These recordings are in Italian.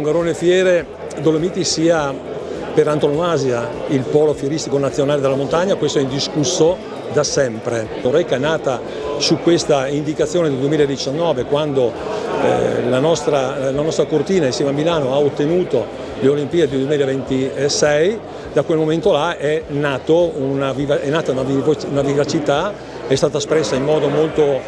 Longarone Fiere Dolomiti sia per antonomasia il polo fieristico nazionale della montagna, questo è indiscusso da sempre. Oreca è nata su questa indicazione del 2019, quando la nostra cortina insieme a Milano ha ottenuto le Olimpiadi 2026. Da quel momento là è nata una vivacità, è stata espressa in modo molto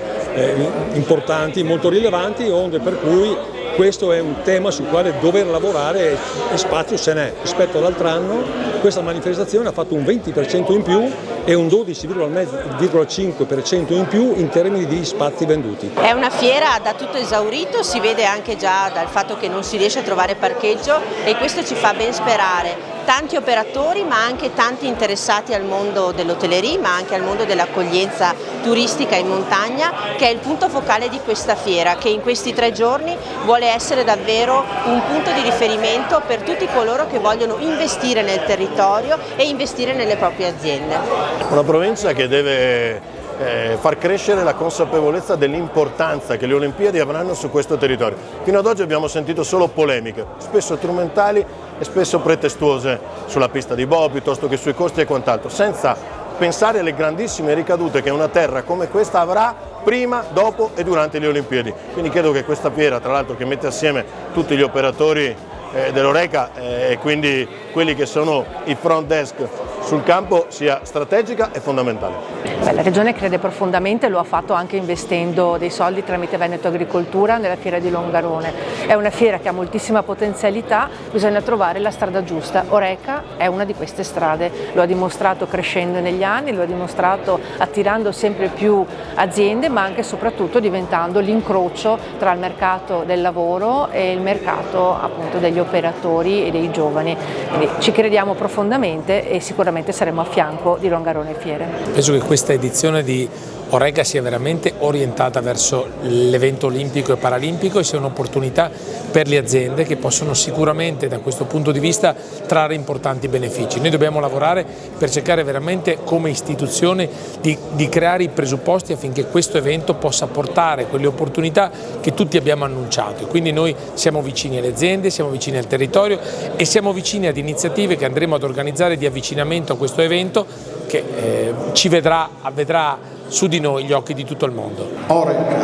importante, molto rilevante, onde per cui questo è un tema sul quale dover lavorare e spazio se n'è. Rispetto all'altro anno questa manifestazione ha fatto un 20% in più e un 12,5% in più in termini di spazi venduti. È una fiera da tutto esaurito, si vede anche già dal fatto che non si riesce a trovare parcheggio e questo ci fa ben sperare. Tanti operatori ma anche tanti interessati al mondo dell'hotellerie, ma anche al mondo dell'accoglienza turistica in montagna, che è il punto focale di questa fiera, che in questi 3 giorni vuole essere davvero un punto di riferimento per tutti coloro che vogliono investire nel territorio e investire nelle proprie aziende. Una provincia che deve far crescere la consapevolezza dell'importanza che le Olimpiadi avranno su questo territorio. Fino ad oggi abbiamo sentito solo polemiche, spesso strumentali e spesso pretestuose sulla pista di bob piuttosto che sui costi e quant'altro, senza pensare alle grandissime ricadute che una terra come questa avrà prima, dopo e durante le Olimpiadi. Quindi credo che questa fiera, tra l'altro che mette assieme tutti gli operatori dell'Oreca e quindi quelli che sono i front desk sul campo, sia strategica e fondamentale. La Regione crede profondamente, lo ha fatto anche investendo dei soldi tramite Veneto Agricoltura nella fiera di Longarone. È una fiera che ha moltissima potenzialità, bisogna trovare la strada giusta. Oreca è una di queste strade, lo ha dimostrato crescendo negli anni, lo ha dimostrato attirando sempre più aziende, ma anche e soprattutto diventando l'incrocio tra il mercato del lavoro e il mercato appunto degli operatori e dei giovani. Quindi ci crediamo profondamente e sicuramente saremo a fianco di Longarone Fiere. Penso che questa edizione di Oreca sia veramente orientata verso l'evento olimpico e paralimpico e sia un'opportunità per le aziende che possono sicuramente da questo punto di vista trarre importanti benefici. Noi dobbiamo lavorare per cercare veramente come istituzione di creare i presupposti affinché questo evento possa portare quelle opportunità che tutti abbiamo annunciato. Quindi noi siamo vicini alle aziende, siamo vicini al territorio e siamo vicini ad iniziative che andremo ad organizzare di avvicinamento a questo evento che vedrà su di noi gli occhi di tutto il mondo. Oreca,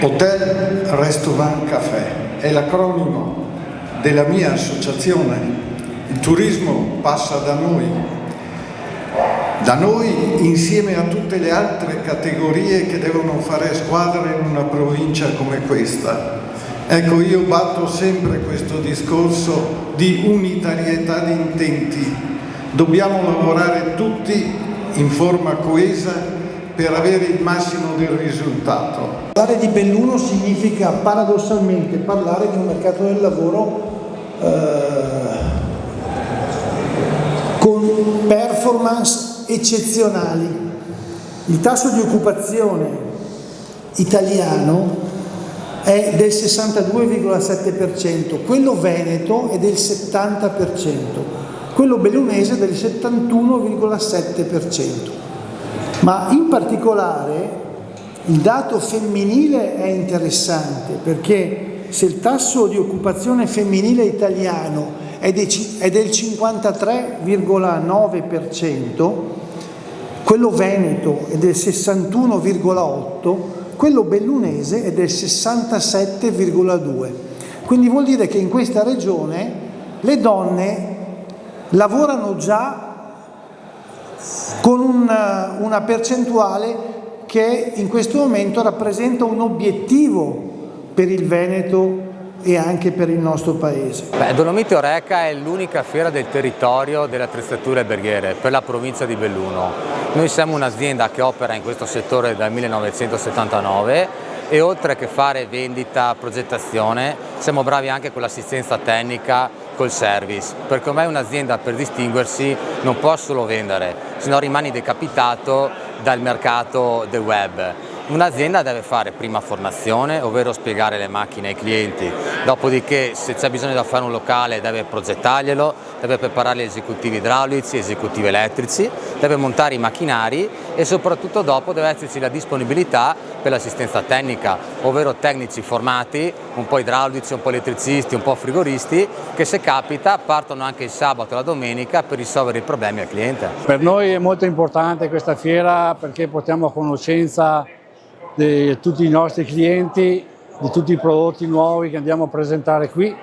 Hotel Restaurant Café, è l'acronimo della mia associazione. Il turismo passa da noi insieme a tutte le altre categorie che devono fare squadra in una provincia come questa. Ecco, io batto sempre questo discorso di unitarietà di intenti. Dobbiamo lavorare tutti in forma coesa per avere il massimo del risultato. Parlare di Belluno significa paradossalmente parlare di un mercato del lavoro con performance eccezionali. Il tasso di occupazione italiano è del 62,7%, quello veneto è del 70%, quello bellunese è del 71,7%. Ma in particolare il dato femminile è interessante perché se il tasso di occupazione femminile italiano è del 53,9%, quello veneto è del 61,8%, quello bellunese è del 67,2%. Quindi vuol dire che in questa regione le donne lavorano già con una percentuale che in questo momento rappresenta un obiettivo per il Veneto e anche per il nostro paese. Dolomiti Oreca è l'unica fiera del territorio delle attrezzature alberghiere per la provincia di Belluno. Noi siamo un'azienda che opera in questo settore dal 1979 e oltre che fare vendita, progettazione, siamo bravi anche con l'assistenza tecnica, col service, perché ormai un'azienda per distinguersi non può solo vendere, se no rimani decapitato dal mercato del web. Un'azienda deve fare prima formazione, ovvero spiegare le macchine ai clienti, dopodiché se c'è bisogno di fare un locale deve progettarglielo, deve preparare gli esecutivi idraulici, esecutivi elettrici, deve montare i macchinari e soprattutto dopo deve esserci la disponibilità per l'assistenza tecnica, ovvero tecnici formati, un po' idraulici, un po' elettricisti, un po' frigoristi, che se capita partono anche il sabato e la domenica per risolvere i problemi al cliente. Per noi è molto importante questa fiera perché portiamo a conoscenza di tutti i nostri clienti, di tutti i prodotti nuovi che andiamo a presentare qui.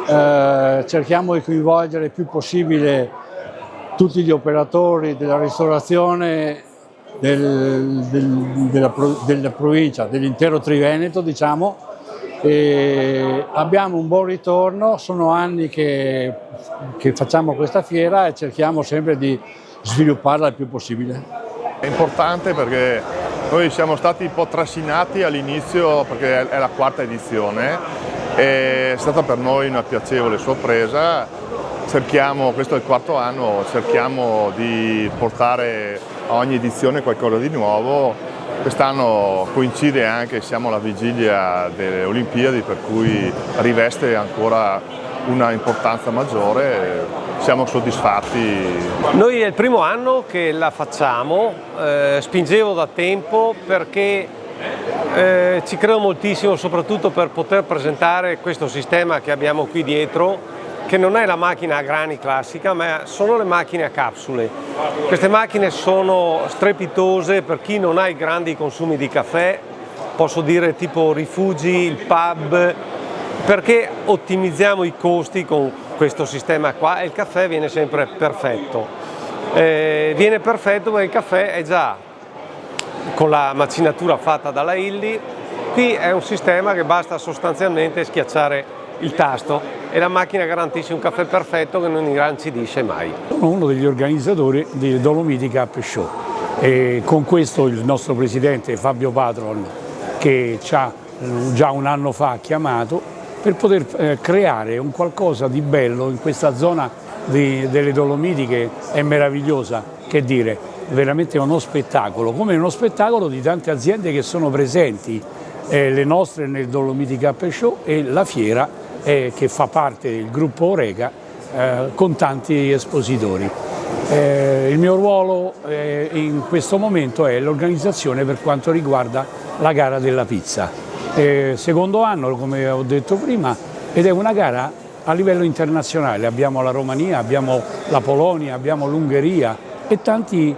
Cerchiamo di coinvolgere il più possibile tutti gli operatori della ristorazione della provincia, dell'intero Triveneto, diciamo, e abbiamo un buon ritorno. Sono anni che facciamo questa fiera e cerchiamo sempre di svilupparla il più possibile. È importante perché noi siamo stati un po' trascinati all'inizio perché è la 4ª edizione, è stata per noi una piacevole sorpresa. Questo è il 4º anno, cerchiamo di portare a ogni edizione qualcosa di nuovo. Quest'anno coincide anche, siamo alla vigilia delle Olimpiadi, per cui riveste ancora una importanza maggiore, siamo soddisfatti. Noi è il primo anno che la facciamo, spingevo da tempo perché ci credo moltissimo, soprattutto per poter presentare questo sistema che abbiamo qui dietro, che non è la macchina a grani classica, ma sono le macchine a capsule. Queste macchine sono strepitose per chi non ha i grandi consumi di caffè, posso dire tipo rifugi, il pub, perché ottimizziamo i costi con questo sistema qua e il caffè viene sempre perfetto. Viene perfetto perché il caffè è già con la macinatura fatta dalla Illy. Qui è un sistema che basta sostanzialmente schiacciare il tasto e la macchina garantisce un caffè perfetto che non ingrancidisce mai. Sono uno degli organizzatori del Dolomiti Cup Show e con questo il nostro presidente Fabio Patron, che ci ha già un anno fa chiamato per poter creare un qualcosa di bello in questa zona delle Dolomiti, che è meravigliosa, che dire, veramente uno spettacolo, come uno spettacolo di tante aziende che sono presenti, le nostre nel Dolomiti Cup Show e la fiera che fa parte del gruppo Horeca con tanti espositori. Il mio ruolo in questo momento è l'organizzazione per quanto riguarda la gara della pizza. Secondo anno, come ho detto prima, ed è una gara a livello internazionale. Abbiamo la Romania, abbiamo la Polonia, abbiamo l'Ungheria e tanti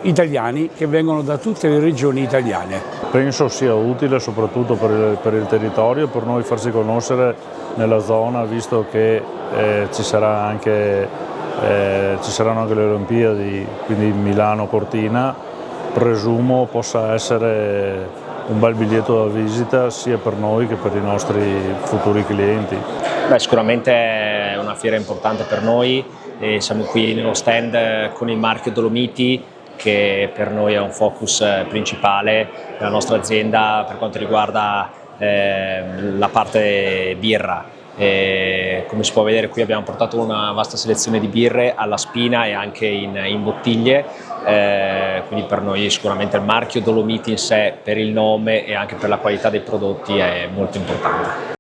italiani che vengono da tutte le regioni italiane. Penso sia utile soprattutto per il territorio, per noi farsi conoscere nella zona, visto che ci saranno anche le Olimpiadi, quindi Milano-Cortina. Presumo possa essere un bel biglietto da visita sia per noi che per i nostri futuri clienti. Sicuramente è una fiera importante per noi. E siamo qui nello stand con il marchio Dolomiti, che per noi è un focus principale della nostra azienda per quanto riguarda la parte birra. Come si può vedere, qui abbiamo portato una vasta selezione di birre alla spina e anche in bottiglie, quindi per noi sicuramente il marchio Dolomiti in sé, per il nome e anche per la qualità dei prodotti, è molto importante.